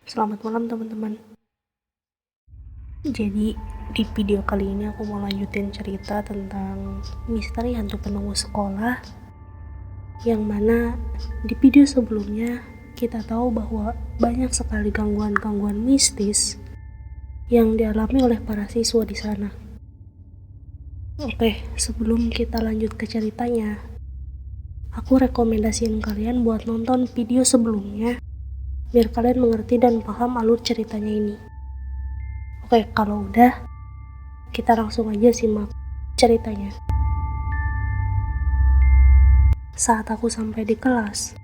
Selamat malam teman-teman. Jadi di video kali ini aku mau lanjutin cerita tentang misteri hantu penunggu sekolah, yang mana di video sebelumnya kita tahu bahwa banyak sekali gangguan-gangguan mistis yang dialami oleh para siswa di sana. Oke, sebelum kita lanjut ke ceritanya, aku rekomendasiin kalian buat nonton video sebelumnya biar kalian mengerti dan paham alur ceritanya ini. Oke, kalau udah, kita langsung aja simak ceritanya. Saat aku sampai di kelas,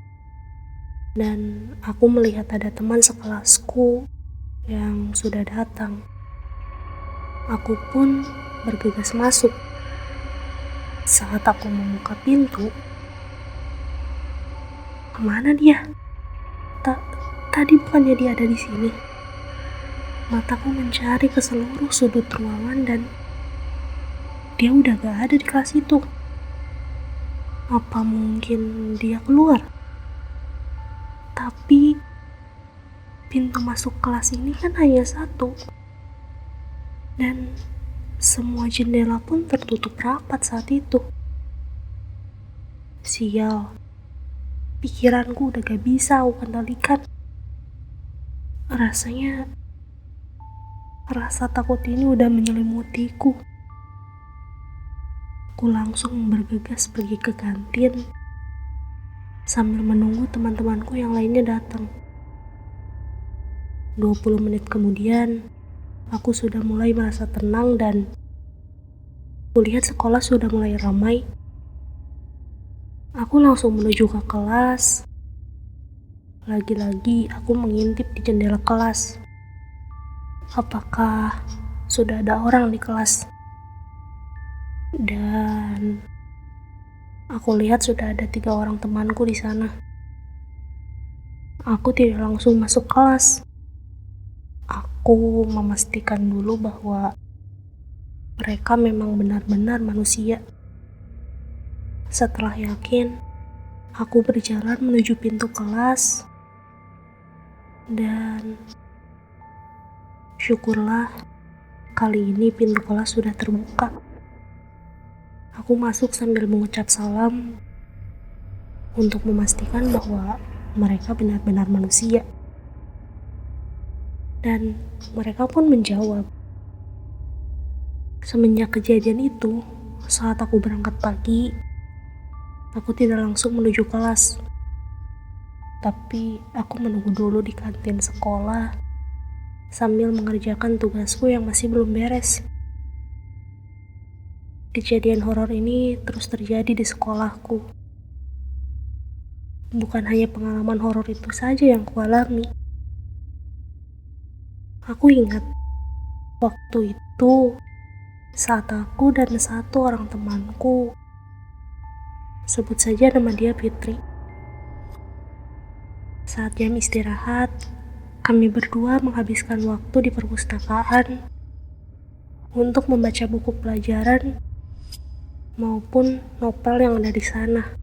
dan aku melihat ada teman sekelasku yang sudah datang, aku pun bergegas masuk. Saat aku membuka pintu, kemana dia? Tadi bukannya dia ada di sini. Mataku mencari ke seluruh sudut ruangan dan dia udah gak ada di kelas itu. Apa mungkin dia keluar? Tapi pintu masuk kelas ini kan hanya satu, dan semua jendela pun tertutup rapat saat itu. Sial, pikiranku udah gak bisa aku kendalikan. Rasanya rasa takut ini udah menyelimutiku. Aku langsung bergegas pergi ke kantin sambil menunggu teman-temanku yang lainnya datang. 20 menit kemudian, aku sudah mulai merasa tenang dan kulihat sekolah sudah mulai ramai. Aku langsung menuju ke kelas. Lagi-lagi aku mengintip di jendela kelas. Apakah sudah ada orang di kelas? Dan aku lihat sudah ada 3 orang temanku di sana. Aku tidak langsung masuk kelas. Aku memastikan dulu bahwa mereka memang benar-benar manusia. Setelah yakin, aku berjalan menuju pintu kelas. Dan syukurlah, kali ini pintu kelas sudah terbuka. Aku masuk sambil mengucap salam untuk memastikan bahwa mereka benar-benar manusia. Dan mereka pun menjawab. Semenjak kejadian itu, saat aku berangkat pagi, aku tidak langsung menuju kelas. Tapi aku menunggu dulu di kantin sekolah sambil mengerjakan tugasku yang masih belum beres. Kejadian horor ini terus terjadi di sekolahku. Bukan hanya pengalaman horor itu saja yang kualami. Aku ingat waktu itu saat aku dan satu orang temanku, sebut saja nama dia Fitri. Saat jam istirahat, kami berdua menghabiskan waktu di perpustakaan untuk membaca buku pelajaran maupun novel yang ada di sana.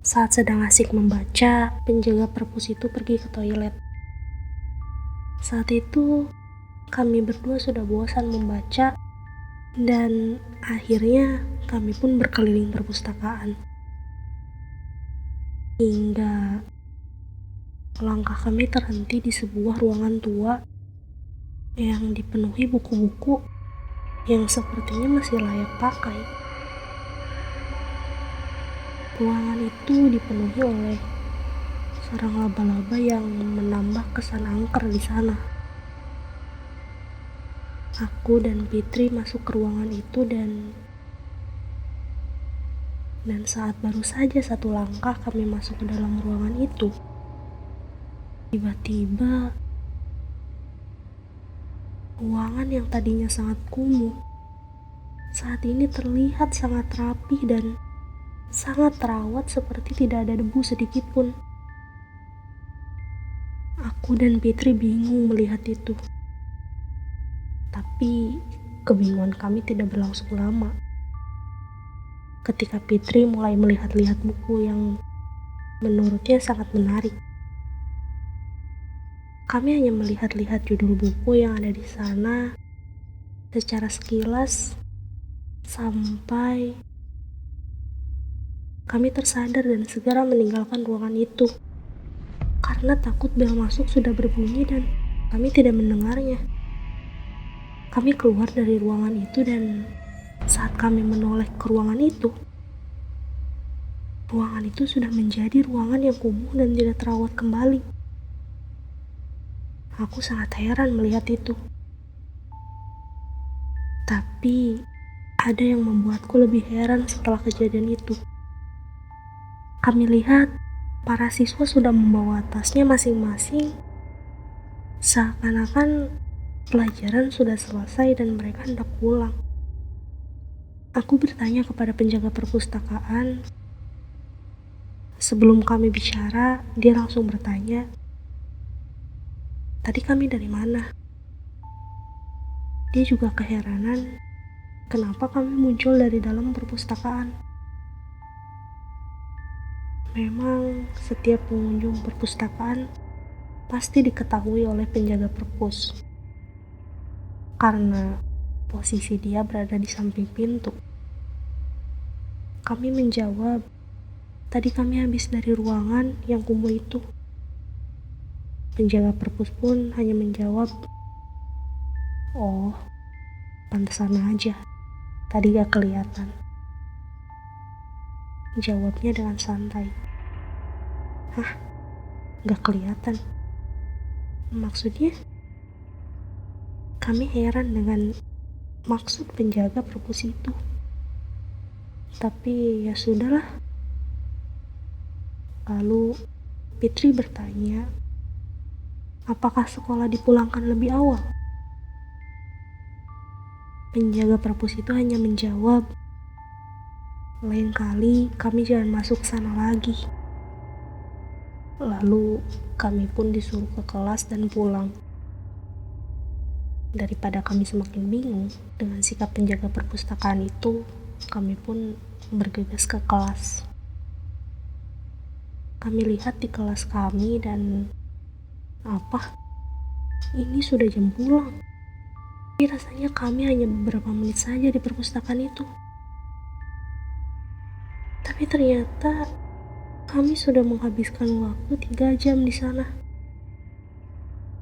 Saat sedang asik membaca, penjaga perpus itu pergi ke toilet. Saat itu, kami berdua sudah bosan membaca dan akhirnya kami pun berkeliling perpustakaan. Hingga langkah kami terhenti di sebuah ruangan tua yang dipenuhi buku-buku yang sepertinya masih layak pakai. Ruangan itu dipenuhi oleh sarang laba-laba yang menambah kesan angker di sana. Aku dan Fitri masuk ke ruangan itu dan saat baru saja satu langkah kami masuk ke dalam ruangan itu, tiba-tiba ruangan yang tadinya sangat kumuh saat ini terlihat sangat rapi dan sangat terawat, seperti tidak ada debu sedikit pun. Aku dan Fitri bingung melihat itu. Tapi kebingungan kami tidak berlangsung lama. Ketika Fitri mulai melihat-lihat buku yang menurutnya sangat menarik. Kami hanya melihat-lihat judul buku yang ada di sana secara sekilas sampai kami tersadar dan segera meninggalkan ruangan itu karena takut bel masuk sudah berbunyi dan kami tidak mendengarnya. Kami keluar dari ruangan itu dan saat kami menoleh ke ruangan itu sudah menjadi ruangan yang kumuh dan tidak terawat kembali. Aku sangat heran melihat itu. Tapi ada yang membuatku lebih heran setelah kejadian itu. Kami lihat para siswa sudah membawa tasnya masing-masing, seakan-akan pelajaran sudah selesai dan mereka hendak pulang. Aku bertanya kepada penjaga perpustakaan. Sebelum kami bicara, dia langsung bertanya, "Tadi kami dari mana?" Dia juga keheranan kenapa kami muncul dari dalam perpustakaan. Memang setiap pengunjung perpustakaan pasti diketahui oleh penjaga perpus karena posisi dia berada di samping pintu. Kami menjawab, "Tadi kami habis dari ruangan yang kumuh itu." Penjaga perpus pun hanya menjawab, "Oh, pantesan aja, tadi gak kelihatan." Jawabnya dengan santai. "Hah? Gak kelihatan? Maksudnya?" Kami heran dengan maksud penjaga perpus itu. Tapi ya sudahlah. Lalu Fitri bertanya, apakah sekolah dipulangkan lebih awal? Penjaga perpus itu hanya menjawab, lain kali kami jangan masuk sana lagi. Lalu kami pun disuruh ke kelas dan pulang. Daripada kami semakin bingung dengan sikap penjaga perpustakaan itu, kami pun bergegas ke kelas. Kami lihat di kelas kami dan ini sudah jam pulang. Tapi rasanya kami hanya beberapa menit saja di perpustakaan itu. Tapi ternyata kami sudah menghabiskan waktu 3 jam di sana.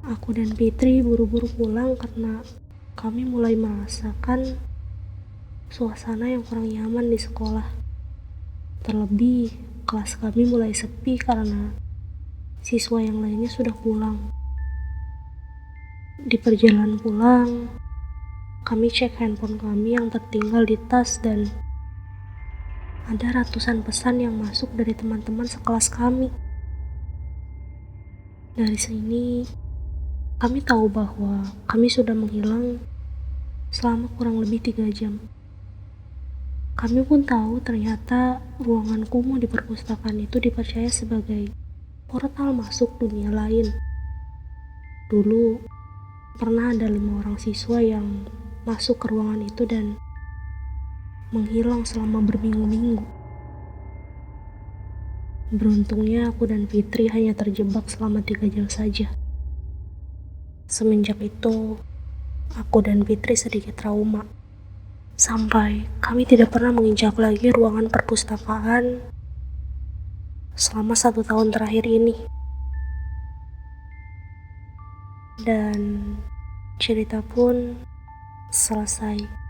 Aku dan Fitri buru-buru pulang karena kami mulai merasakan suasana yang kurang nyaman di sekolah. Terlebih, kelas kami mulai sepi karena siswa yang lainnya sudah pulang. Di perjalanan pulang, kami cek handphone kami yang tertinggal di tas dan ada ratusan pesan yang masuk dari teman-teman sekelas kami. Dari sini, kami tahu bahwa kami sudah menghilang selama kurang lebih 3 jam. Kami pun tahu ternyata ruangan kumuh di perpustakaan itu dipercaya sebagai portal masuk dunia lain. Dulu, pernah ada 5 orang siswa yang masuk ke ruangan itu dan menghilang selama berminggu-minggu. Beruntungnya aku dan Fitri hanya terjebak selama 3 jam saja. Semenjak itu, aku dan Fitri sedikit trauma. Sampai kami tidak pernah menginjak lagi ruangan perpustakaan selama 1 tahun terakhir ini. Dan cerita pun selesai.